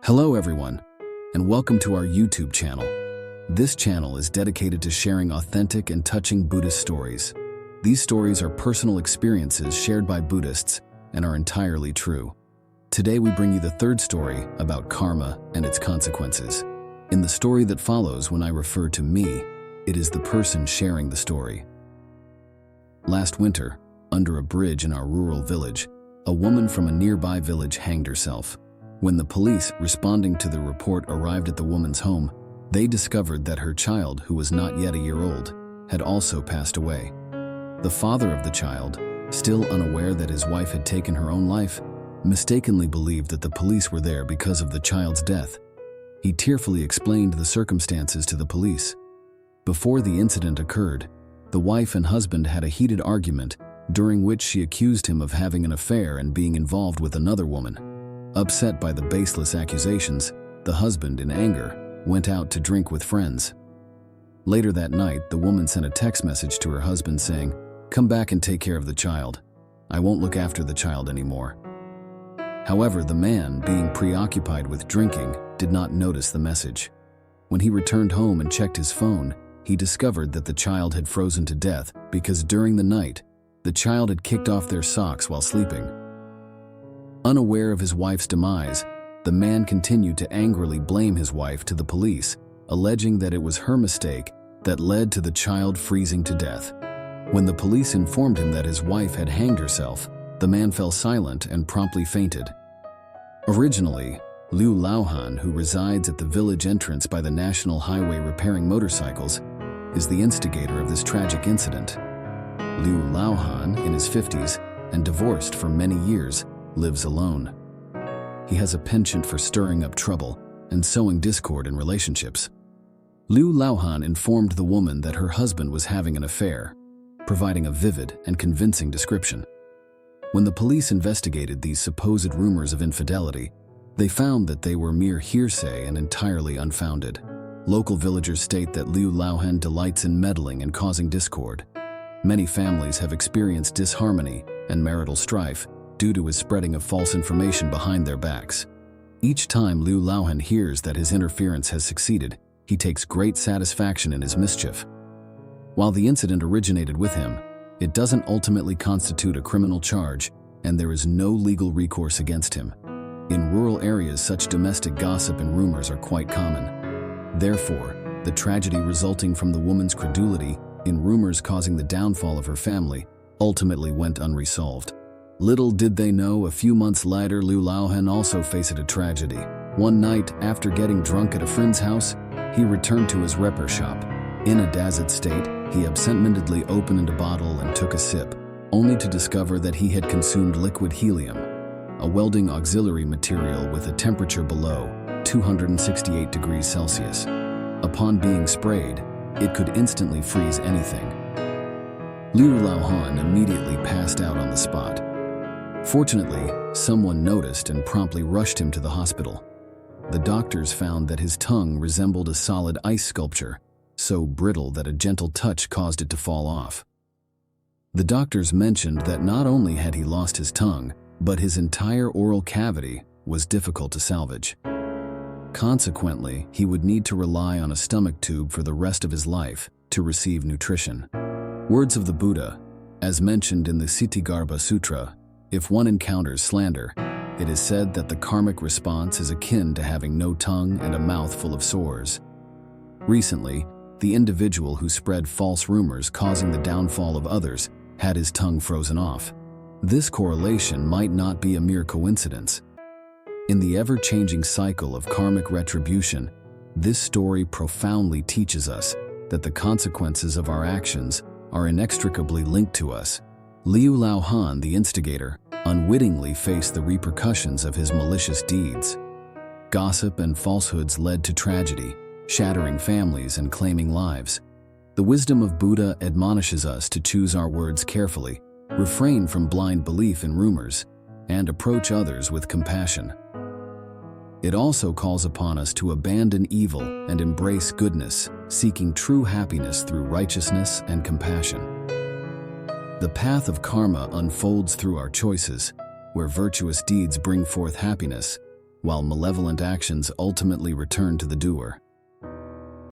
Hello everyone, and welcome to our YouTube channel. This channel is dedicated to sharing authentic and touching Buddhist stories. These stories are personal experiences shared by Buddhists and are entirely true. Today we bring you the third story about karma and its consequences. In the story that follows, when I refer to me, it is the person sharing the story. Last winter, under a bridge in our rural village, a woman from a nearby village hanged herself. When the police, responding to the report, arrived at the woman's home, they discovered that her child, who was not yet a year old, had also passed away. The father of the child, still unaware that his wife had taken her own life, mistakenly believed that the police were there because of the child's death. He tearfully explained the circumstances to the police. Before the incident occurred, the wife and husband had a heated argument, during which she accused him of having an affair and being involved with another woman. Upset by the baseless accusations, the husband, in anger, went out to drink with friends. Later that night, the woman sent a text message to her husband saying, "Come back and take care of the child. I won't look after the child anymore." However, the man, being preoccupied with drinking, did not notice the message. When he returned home and checked his phone, he discovered that the child had frozen to death because during the night, the child had kicked off their socks while sleeping. Unaware of his wife's demise, the man continued to angrily blame his wife to the police, alleging that it was her mistake that led to the child freezing to death. When the police informed him that his wife had hanged herself, the man fell silent and promptly fainted. Originally, Liu Laohan, who resides at the village entrance by the National Highway repairing motorcycles, is the instigator of this tragic incident. Liu Laohan, in his 50s and divorced for many years, lives alone. He has a penchant for stirring up trouble and sowing discord in relationships. Liu Laohan informed the woman that her husband was having an affair, providing a vivid and convincing description. When the police investigated these supposed rumors of infidelity, they found that they were mere hearsay and entirely unfounded. Local villagers state that Liu Laohan delights in meddling and causing discord. Many families have experienced disharmony and marital strife due to his spreading of false information behind their backs. Each time Liu Laohan hears that his interference has succeeded, he takes great satisfaction in his mischief. While the incident originated with him, it doesn't ultimately constitute a criminal charge, and there is no legal recourse against him. In rural areas, such domestic gossip and rumors are quite common. Therefore, the tragedy resulting from the woman's credulity in rumors causing the downfall of her family ultimately went unresolved. Little did they know, a few months later, Liu Laohan also faced a tragedy. One night, after getting drunk at a friend's house, he returned to his repair shop. In a dazzled state, he absentmindedly opened a bottle and took a sip, only to discover that he had consumed liquid helium, a welding auxiliary material with a temperature below 268 degrees Celsius. Upon being sprayed, it could instantly freeze anything. Liu Laohan immediately passed out on the spot. Fortunately, someone noticed and promptly rushed him to the hospital. The doctors found that his tongue resembled a solid ice sculpture, so brittle that a gentle touch caused it to fall off. The doctors mentioned that not only had he lost his tongue, but his entire oral cavity was difficult to salvage. Consequently, he would need to rely on a stomach tube for the rest of his life to receive nutrition. Words of the Buddha, as mentioned in the Ksitigarbha Sutra, if one encounters slander, it is said that the karmic response is akin to having no tongue and a mouth full of sores. Recently, the individual who spread false rumors causing the downfall of others had his tongue frozen off. This correlation might not be a mere coincidence. In the ever-changing cycle of karmic retribution, this story profoundly teaches us that the consequences of our actions are inextricably linked to us. Liu Laohan, the instigator, unwittingly faced the repercussions of his malicious deeds. Gossip and falsehoods led to tragedy, shattering families and claiming lives. The wisdom of Buddha admonishes us to choose our words carefully, refrain from blind belief in rumors, and approach others with compassion. It also calls upon us to abandon evil and embrace goodness, seeking true happiness through righteousness and compassion. The path of karma unfolds through our choices, where virtuous deeds bring forth happiness, while malevolent actions ultimately return to the doer.